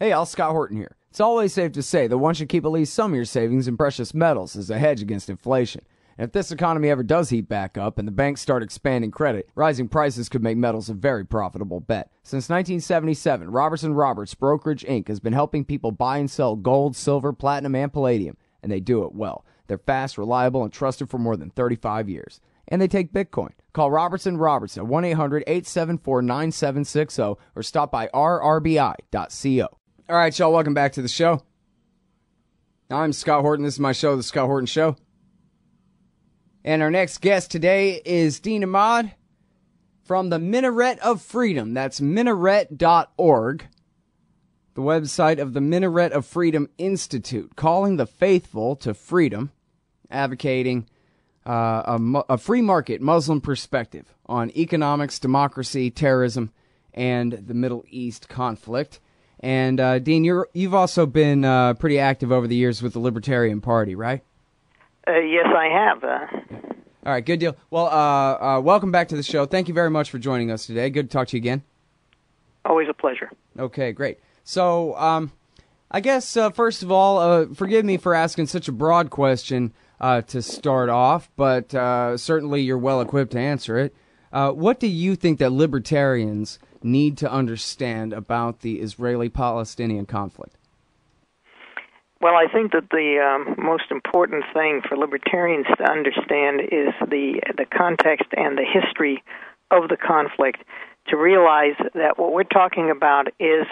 Hey, all, Scott Horton here. It's always safe to say that one should keep at least some of your savings in precious metals as a hedge against inflation. And if this economy ever does heat back up and the banks start expanding credit, rising prices could make metals a very profitable bet. Since 1977, Robertson Roberts Brokerage Inc. has been helping people buy and sell gold, silver, platinum, and palladium, and they do it well. They're fast, reliable, and trusted for more than 35 years. And they take Bitcoin. Call Robertson Roberts at 1-800-874-9760 or stop by rrbi.co. All right, y'all, welcome back to the show. I'm Scott Horton. This is my show, The Scott Horton Show. And our next guest today is Dean Ahmad from the Minaret of Freedom. That's minaret.org, the website of the Minaret of Freedom Institute, calling the faithful to freedom, advocating a free market Muslim perspective on economics, democracy, terrorism, and the Middle East conflict. And Dean, you've also been pretty active over the years with the Libertarian Party, right? Yes, I have. All right, good deal. Well, welcome back to the show. Thank you very much for joining us today. Good to talk to you again. Always a pleasure. Okay, great. So, I guess, first of all, forgive me for asking such a broad question to start off, but certainly you're well-equipped to answer it. What do you think that libertarians need to understand about the Israeli-Palestinian conflict? Well, I think that the most important thing for libertarians to understand is the context and the history of the conflict, to realize that what we're talking about is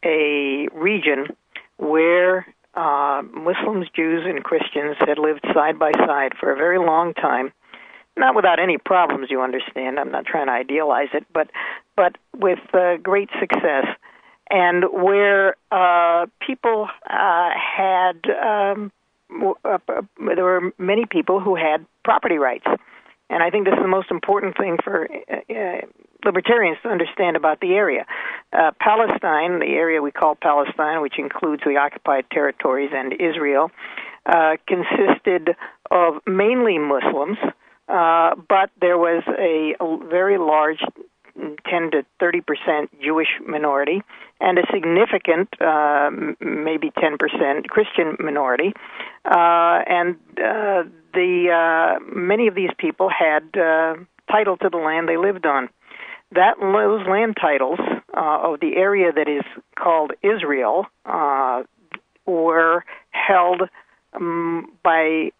a region where Muslims, Jews, and Christians had lived side by side for a very long time. Not without any problems, you understand. I'm not trying to idealize it, but with great success, and where people had there were many people who had property rights, and I think this is the most important thing for libertarians to understand about the area. Palestine, the area we call Palestine, which includes the occupied territories and Israel, consisted of mainly Muslims. But there was a very large 10 to 30% Jewish minority and a significant, maybe 10% Christian minority. And many of these people had title to the land they lived on. Those land titles of the area that is called Israel were held by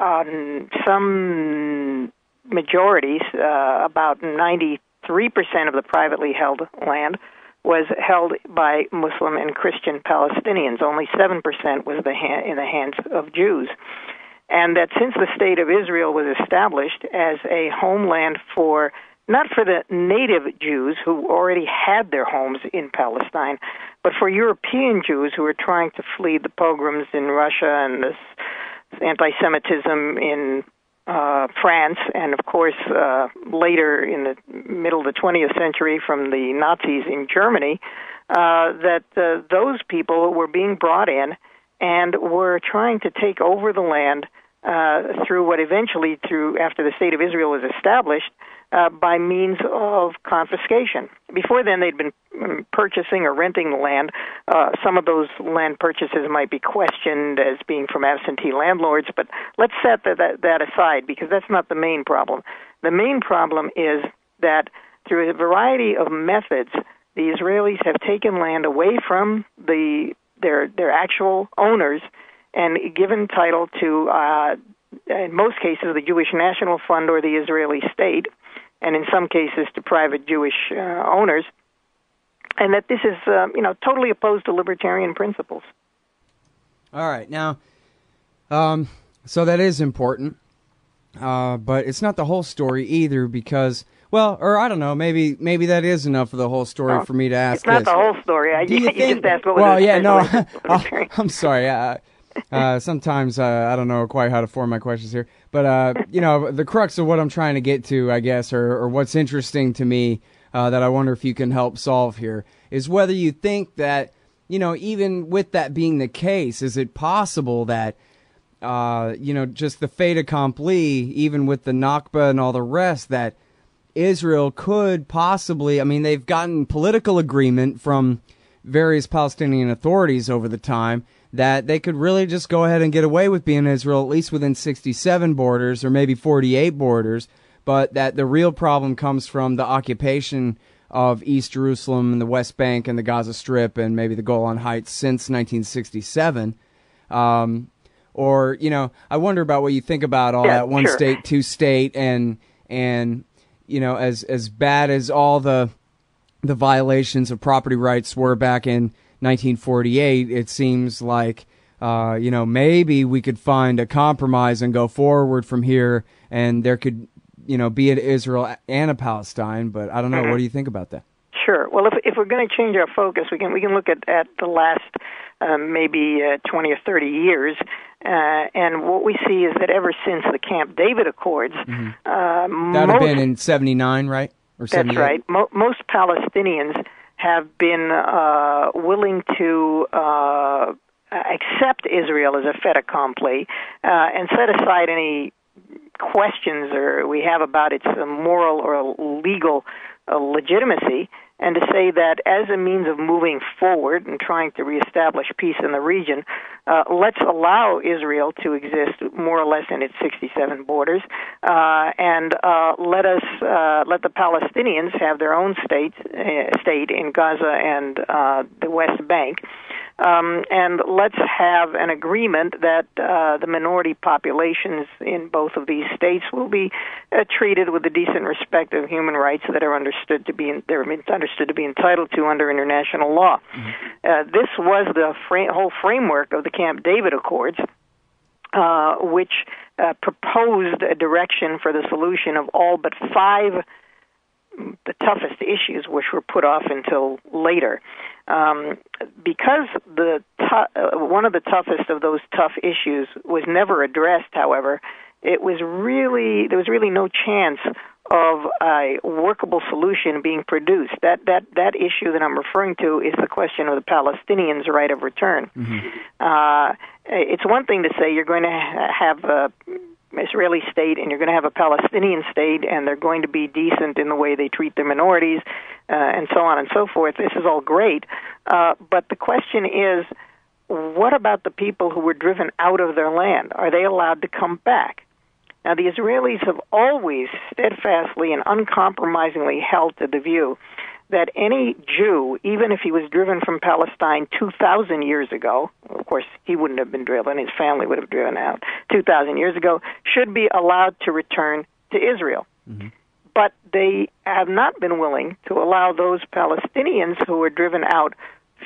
on some majorities, about 93% of the privately held land was held by Muslim and Christian Palestinians. Only 7% was in the hands of Jews. And that since the State of Israel was established as a homeland not for the native Jews who already had their homes in Palestine, but for European Jews who were trying to flee the pogroms in Russia and this anti-Semitism in France, and of course later in the middle of the 20th century from the Nazis in Germany, that those people were being brought in and were trying to take over the land through what eventually, after the State of Israel was established, by means of confiscation. Before then, they'd been purchasing or renting the land. Some of those land purchases might be questioned as being from absentee landlords, but let's set that aside because that's not the main problem. The main problem is that through a variety of methods, the Israelis have taken land away from their actual owners and given title to, in most cases, the Jewish National Fund or the Israeli state, and in some cases to private Jewish owners, and that this is, totally opposed to libertarian principles. All right, now, so that is important, but it's not the whole story either because, well, or I don't know, maybe that is enough of the whole story for me to ask. It's not the whole story. You just asked what was well, yeah, no, I'm sorry. Sometimes I don't know quite how to form my questions here, but the crux of what I'm trying to get to, I guess, or what's interesting to me that I wonder if you can help solve here is whether you think that, even with that being the case, is it possible that just the fait accompli, even with the Nakba and all the rest, that Israel could possibly, they've gotten political agreement from various Palestinian authorities over the time that they could really just go ahead and get away with being Israel, at least within 67 borders or maybe 48 borders, but that the real problem comes from the occupation of East Jerusalem and the West Bank and the Gaza Strip and maybe the Golan Heights since 1967. Or, you know, I wonder about what you think about all that one state, two state, and you know, as bad as all the violations of property rights were back in 1948, it seems like, you know, maybe we could find a compromise and go forward from here, and there could, you know, be an Israel and a Palestine. But I don't know. What do you think about that? Sure. Well, if we're going to change our focus, we can look at the last maybe 20 or 30 years, and what we see is that ever since the Camp David Accords, that would have been in 79, right? Or 78? That's right. Most Palestinians have been willing to accept Israel as a fait accompli and set aside any questions or we have about its moral or legal legitimacy, and to say that as a means of moving forward and trying to reestablish peace in the region, let's allow Israel to exist more or less in its 67 borders, and let the Palestinians have their own state in Gaza and the West Bank. And let's have an agreement that the minority populations in both of these states will be treated with the decent respect of human rights that are understood to be entitled to under international law. This was the whole framework of the Camp David Accords, which proposed a direction for the solution of all but 5 the toughest issues, which were put off until later. Because one of the toughest of those tough issues was never addressed, however, there was really no chance of a workable solution being produced. That issue that I'm referring to is the question of the Palestinians' right of return. It's one thing to say you're going to have a Israeli state and you're going to have a Palestinian state, and they're going to be decent in the way they treat their minorities, and so on and so forth. This is all great, but the question is, what about the people who were driven out of their land? Are they allowed to come back? Now, the Israelis have always steadfastly and uncompromisingly held to the view that any Jew, even if he was driven from Palestine 2,000 years ago, of course, he wouldn't have been driven, his family would have driven out 2,000 years ago, should be allowed to return to Israel. But they have not been willing to allow those Palestinians who were driven out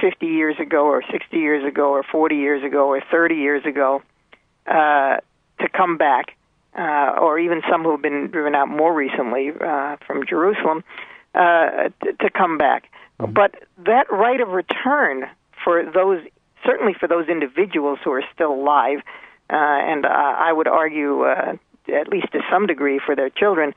50 years ago or 60 years ago or 40 years ago or 30 years ago to come back, or even some who have been driven out more recently from Jerusalem, to come back. But that right of return for those, certainly for those individuals who are still alive, and I would argue at least to some degree for their children,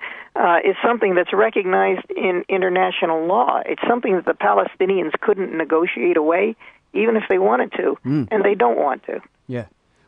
is something that's recognized in international law. It's something that the Palestinians couldn't negotiate away, even if they wanted to, and they don't want to. Yeah.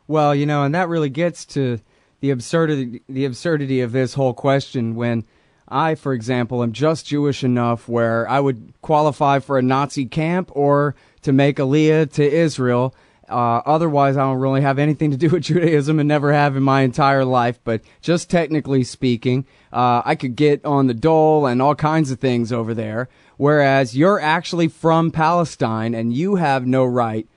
Well, you know, and that really gets to the absurdity of this whole question when I, for example, am just Jewish enough where I would qualify for a Nazi camp or to make Aliyah to Israel. Otherwise, I don't really have anything to do with Judaism and never have in my entire life. But just technically speaking, I could get on the dole and all kinds of things over there. Whereas you're actually from Palestine and you have no right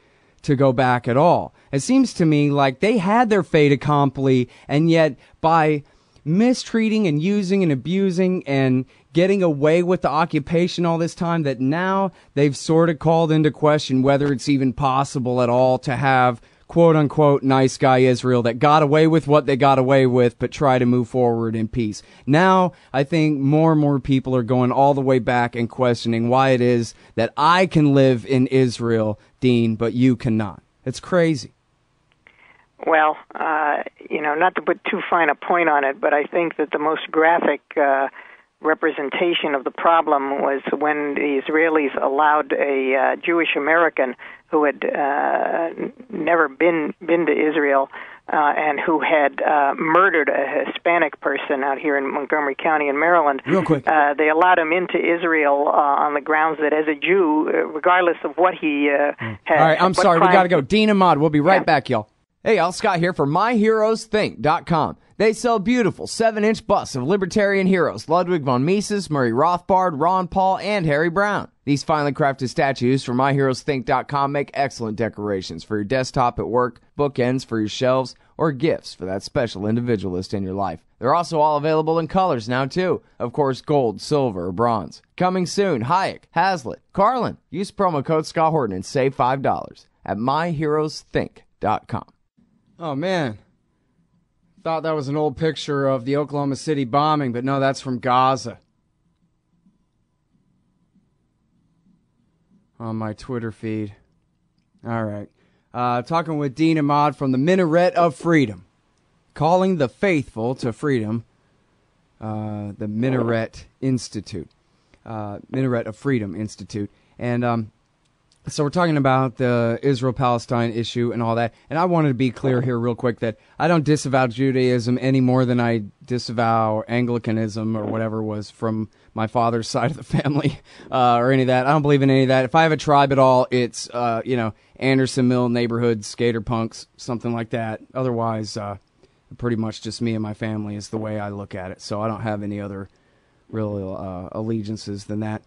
to go back at all. It seems to me like they had their fait accompli, and yet by mistreating and using and abusing and getting away with the occupation all this time, that now they've sort of called into question whether it's even possible at all to have quote-unquote nice guy Israel that got away with what they got away with but try to move forward in peace. Now I think more and more people are going all the way back and questioning why it is that I can live in Israel, Dean, but you cannot. It's crazy. Well, not to put too fine a point on it, but I think that the most graphic representation of the problem was when the Israelis allowed a Jewish American who had never been to Israel and who had murdered a Hispanic person out here in Montgomery County in Maryland. Real quick. They allowed him into Israel on the grounds that as a Jew, regardless of what he had... All right, I'm sorry, we got to go. Dean Ahmad, we'll be right back, y'all. Hey, y'all, Scott here for MyHeroesThink.com. They sell beautiful 7-inch busts of libertarian heroes Ludwig von Mises, Murray Rothbard, Ron Paul, and Harry Brown. These finely crafted statues from MyHeroesThink.com make excellent decorations for your desktop at work, bookends for your shelves, or gifts for that special individualist in your life. They're also all available in colors now, too. Of course, gold, silver, or bronze. Coming soon, Hayek, Hazlitt, Carlin. Use promo code Scott Horton and save $5 at MyHeroesThink.com. Oh, man. Thought that was an old picture of the Oklahoma City bombing, but no, that's from Gaza. On my Twitter feed. All right. Talking with Dean Ahmad from the Minaret of Freedom. Calling the faithful to freedom. The Minaret Institute. Minaret of Freedom Institute. And so we're talking about the Israel-Palestine issue and all that. And I wanted to be clear here real quick that I don't disavow Judaism any more than I disavow Anglicanism or whatever was from my father's side of the family or any of that. I don't believe in any of that. If I have a tribe at all, it's, Anderson Mill neighborhood skater punks, something like that. Otherwise, pretty much just me and my family is the way I look at it. So I don't have any other real allegiances than that.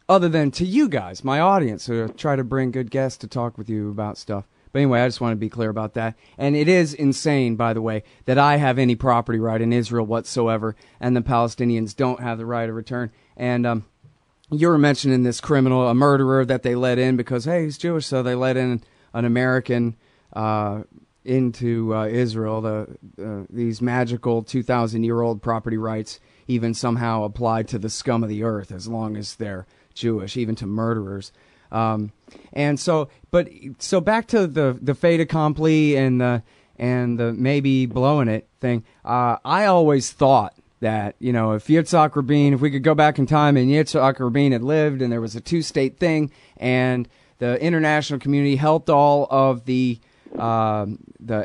Other than to you guys, my audience, who try to bring good guests to talk with you about stuff. But anyway, I just want to be clear about that. And it is insane, by the way, that I have any property right in Israel whatsoever, and the Palestinians don't have the right of return. And you were mentioning this criminal, a murderer that they let in because, hey, he's Jewish, so they let in an American into Israel. These magical 2,000-year-old property rights even somehow apply to the scum of the earth as long as they're Jewish, even to murderers. And so back to the fait accompli and the maybe blowing it thing. I always thought that, if Yitzhak Rabin, if we could go back in time and Yitzhak Rabin had lived and there was a two-state thing and the international community helped all of the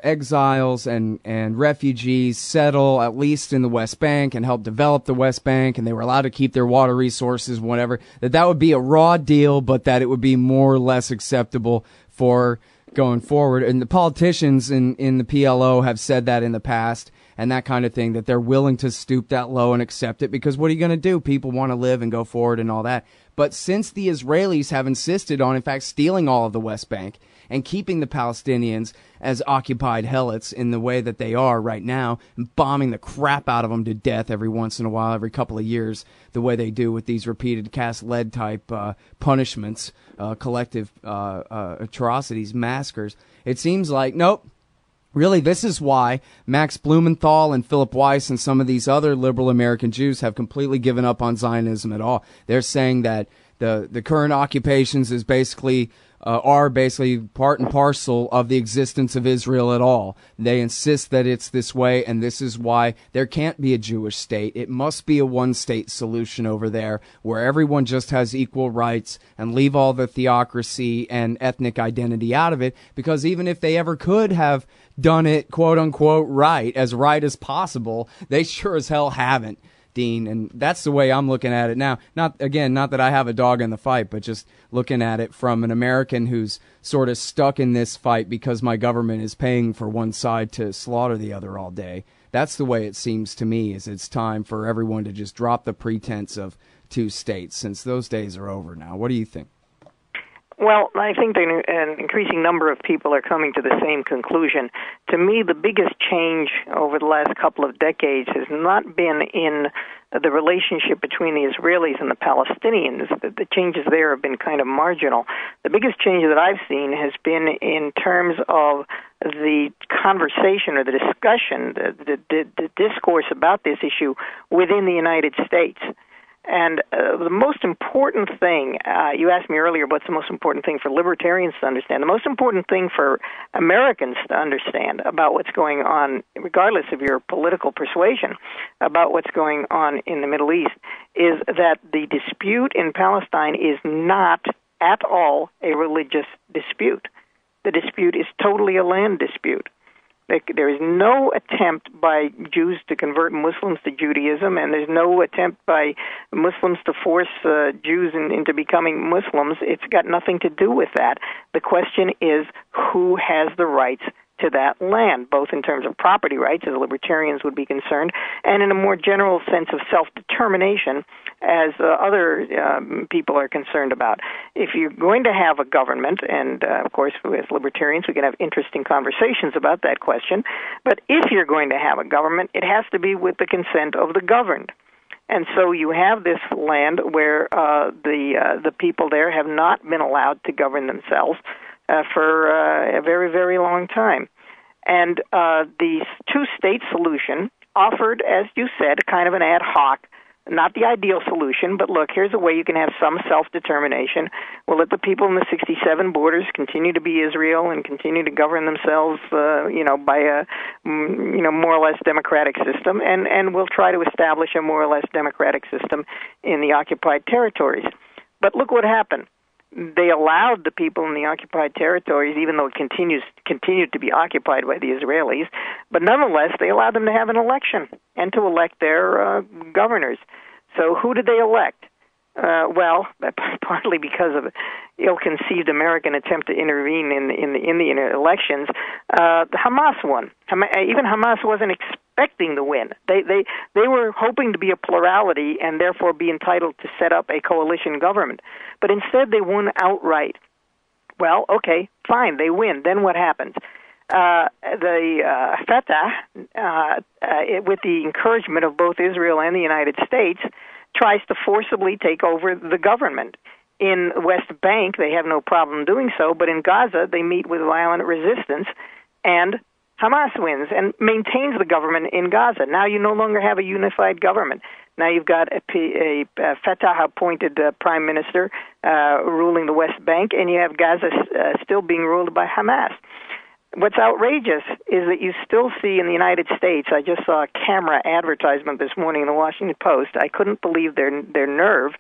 exiles and refugees settle at least in the West Bank and help develop the West Bank, and they were allowed to keep their water resources, whatever, that would be a raw deal, but that it would be more or less acceptable for going forward. And the politicians in the PLO have said that in the past and that kind of thing, that they're willing to stoop that low and accept it because what are you going to do? People want to live and go forward and all that. But since the Israelis have insisted on, in fact, stealing all of the West Bank and keeping the Palestinians as occupied helots in the way that they are right now, and bombing the crap out of them to death every once in a while, every couple of years, the way they do with these repeated cast lead type punishments, collective atrocities, massacres, it seems like, nope. Really, this is why Max Blumenthal and Philip Weiss and some of these other liberal American Jews have completely given up on Zionism at all. They're saying that the current occupations is basically are basically part and parcel of the existence of Israel at all. They insist that it's this way, and this is why there can't be a Jewish state. It must be a one-state solution over there where everyone just has equal rights and leave all the theocracy and ethnic identity out of it, because even if they ever could have done it, quote-unquote, right as possible, they sure as hell haven't, Dean, and that's the way I'm looking at it now. Not that I have a dog in the fight, but just looking at it from an American who's sort of stuck in this fight because my government is paying for one side to slaughter the other all day. That's the way it seems to me, is it's time for everyone to just drop the pretense of two states, since those days are over now. What do you think? Well, I think an increasing number of people are coming to the same conclusion. To me, the biggest change over the last couple of decades has not been in the relationship between the Israelis and the Palestinians. The changes there have been kind of marginal. The biggest change that I've seen has been in terms of the conversation or the discussion, the discourse about this issue within the United States. And the most important thing, you asked me earlier what's the most important thing for libertarians to understand. The most important thing for Americans to understand about what's going on, regardless of your political persuasion, about what's going on in the Middle East, is that the dispute in Palestine is not at all a religious dispute. The dispute is totally a land dispute. There is no attempt by Jews to convert Muslims to Judaism, and there's no attempt by Muslims to force Jews into becoming Muslims. It's got nothing to do with that. The question is, who has the rights to that land, both in terms of property rights, as libertarians would be concerned, and in a more general sense of self-determination, as other people are concerned about. If you're going to have a government, and of course, as libertarians, we can have interesting conversations about that question, but if you're going to have a government, it has to be with the consent of the governed. And so you have this land where the people there have not been allowed to govern themselves for a very, very long time. And the two-state solution offered, as you said, kind of an ad hoc, not the ideal solution, but look, here's a way you can have some self-determination. We'll let the people in the 67 borders continue to be Israel and continue to govern themselves, by a, more or less democratic system, and we'll try to establish a more or less democratic system in the occupied territories. But look what happened. They allowed the people in the occupied territories, even though it continued to be occupied by the Israelis, but nonetheless, they allowed them to have an election and to elect their governors. So who did they elect? Well, partly because of ill-conceived American attempt to intervene in the elections, Hamas won. Even Hamas wasn't expecting the win. They were hoping to be a plurality and therefore be entitled to set up a coalition government. But instead, they won outright. Well, okay, fine, they win. Then what happens? The Fatah, with the encouragement of both Israel and the United States, tries to forcibly take over the government. In West Bank, they have no problem doing so, but in Gaza, they meet with violent resistance, and Hamas wins and maintains the government in Gaza. Now you no longer have a unified government. Now you've got a Fatah-appointed prime minister ruling the West Bank, and you have Gaza still being ruled by Hamas. What's outrageous is that you still see in the United States, I just saw a camera advertisement this morning in the Washington Post, I couldn't believe their nerve,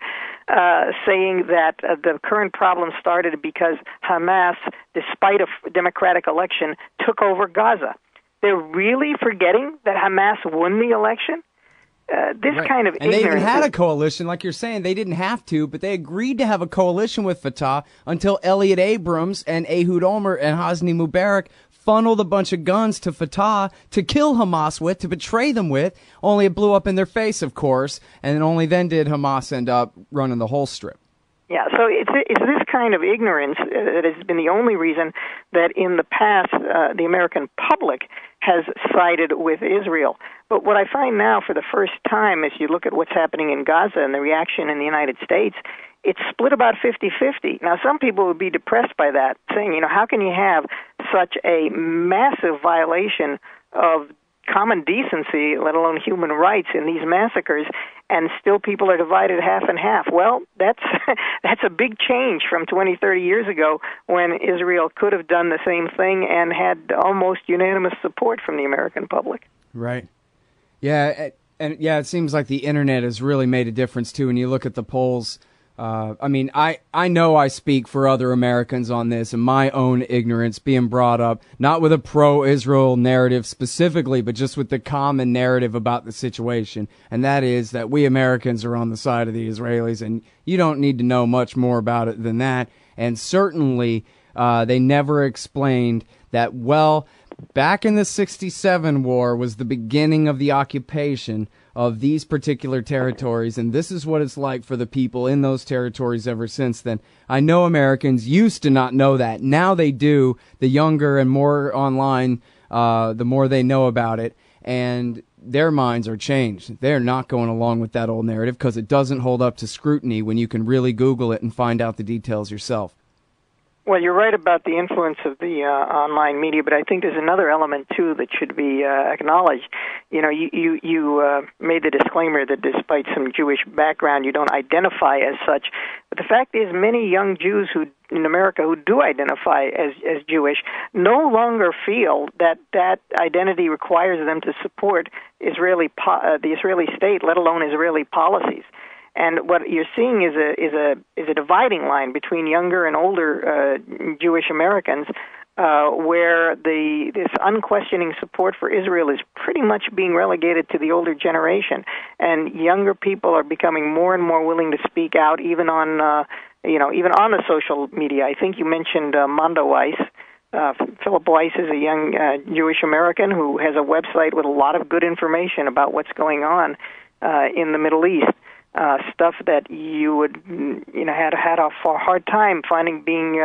saying that the current problem started because Hamas, despite a democratic election, took over Gaza. They're really forgetting that Hamas won the election? This kind of ignorance. And they even had a coalition, like you're saying. They didn't have to, but they agreed to have a coalition with Fatah until Elliot Abrams and Ehud Olmert and Hosni Mubarak funneled a bunch of guns to Fatah to kill Hamas with, to betray them with, only it blew up in their face, of course, and only then did Hamas end up running the whole strip. Yeah, so it's this kind of ignorance that has been the only reason that in the past the American public has sided with Israel. But what I find now for the first time, as you look at what's happening in Gaza and the reaction in the United States, it's split about 50-50. Now, some people would be depressed by that, saying, how can you have such a massive violation of common decency, let alone human rights, in these massacres, and still people are divided half and half? Well, that's a big change from 20, 30 years ago when Israel could have done the same thing and had almost unanimous support from the American public. Right. Yeah, and it seems like the internet has really made a difference, too, when you look at the polls. I know I speak for other Americans on this and my own ignorance being brought up, not with a pro-Israel narrative specifically, but just with the common narrative about the situation. And that is that we Americans are on the side of the Israelis, and you don't need to know much more about it than that. And certainly, they never explained that, back in the 67 war was the beginning of the occupation of these particular territories, and this is what it's like for the people in those territories ever since then. I know Americans used to not know that. Now they do. The younger and more online, the more they know about it, and their minds are changed. They're not going along with that old narrative because it doesn't hold up to scrutiny when you can really Google it and find out the details yourself. Well, you're right about the influence of the online media, but I think there's another element, too, that should be acknowledged. You made the disclaimer that despite some Jewish background, you don't identify as such. But the fact is, many young Jews in America who do identify as Jewish no longer feel that identity requires them to support the Israeli state, let alone Israeli policies. And what you're seeing is a dividing line between younger and older Jewish Americans where this unquestioning support for Israel is pretty much being relegated to the older generation, and younger people are becoming more and more willing to speak out, even on even on the social media. I think you mentioned Mondo Weiss. Philip Weiss is a young Jewish American who has a website with a lot of good information about what's going on in the Middle East. Stuff that you would, had a hard time finding being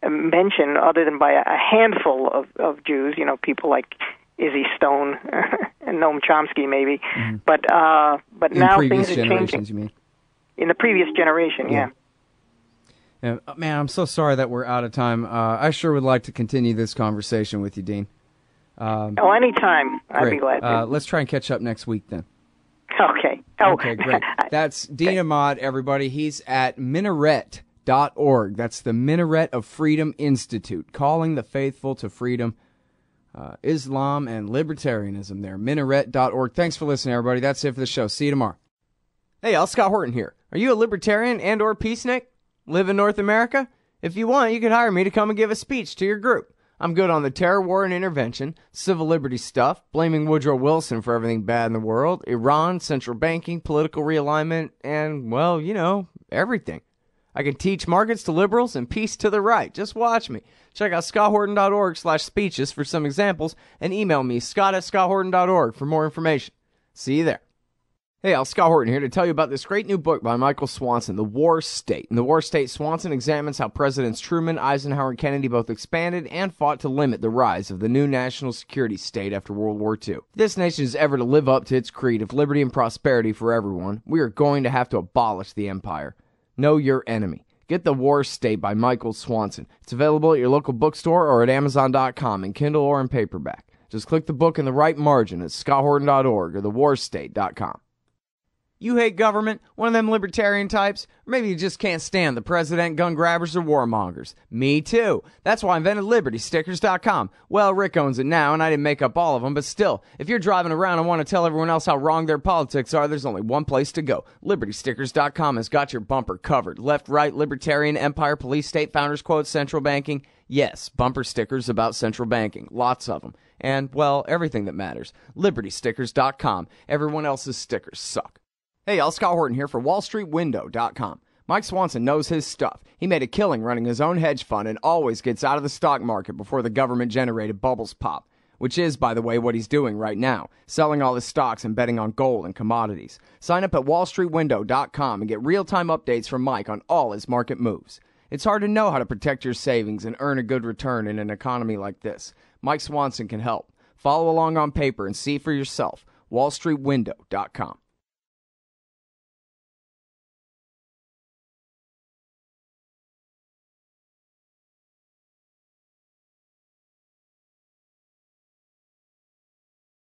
mentioned, other than by a handful of Jews. People like Izzy Stone and Noam Chomsky, maybe. Mm-hmm. But now things are changing. You mean? In the previous generation, yeah. Yeah, man, I'm so sorry that we're out of time. I sure would like to continue this conversation with you, Dean. Anytime. I'd be glad to. Let's try and catch up next week, then. Okay. Okay, great. That's Dean Ahmad, everybody. He's at Minaret.org. That's the Minaret of Freedom Institute, calling the faithful to freedom, Islam, and libertarianism there. Minaret.org. Thanks for listening, everybody. That's it for the show. See you tomorrow. Hey, y'all. Scott Horton here. Are you a libertarian and or peacenik? Live in North America? If you want, you could hire me to come and give a speech to your group. I'm good on the terror war and intervention, civil liberties stuff, blaming Woodrow Wilson for everything bad in the world, Iran, central banking, political realignment, and, well, everything. I can teach markets to liberals and peace to the right. Just watch me. Check out scotthorton.org/speeches for some examples, and email me, scott@scotthorton.org, for more information. See you there. Hey, Scott Horton here to tell you about this great new book by Michael Swanson, The War State. In The War State, Swanson examines how Presidents Truman, Eisenhower, and Kennedy both expanded and fought to limit the rise of the new national security state after World War II. If this nation is ever to live up to its creed of liberty and prosperity for everyone, we are going to have to abolish the empire. Know your enemy. Get The War State by Michael Swanson. It's available at your local bookstore or at Amazon.com in Kindle or in paperback. Just click the book in the right margin at scotthorton.org or thewarstate.com. You hate government, one of them libertarian types, or maybe you just can't stand the president, gun grabbers, or warmongers. Me too. That's why I invented LibertyStickers.com. Well, Rick owns it now, and I didn't make up all of them, but still, if you're driving around and want to tell everyone else how wrong their politics are, there's only one place to go. LibertyStickers.com has got your bumper covered. Left, right, libertarian, empire, police, state, founders quotes, central banking. Yes, bumper stickers about central banking. Lots of them. And, well, everything that matters. LibertyStickers.com. Everyone else's stickers suck. Hey, y'all, Scott Horton here for WallStreetWindow.com. Mike Swanson knows his stuff. He made a killing running his own hedge fund and always gets out of the stock market before the government-generated bubbles pop, which is, by the way, what he's doing right now, selling all his stocks and betting on gold and commodities. Sign up at WallStreetWindow.com and get real-time updates from Mike on all his market moves. It's hard to know how to protect your savings and earn a good return in an economy like this. Mike Swanson can help. Follow along on paper and see for yourself. WallStreetWindow.com.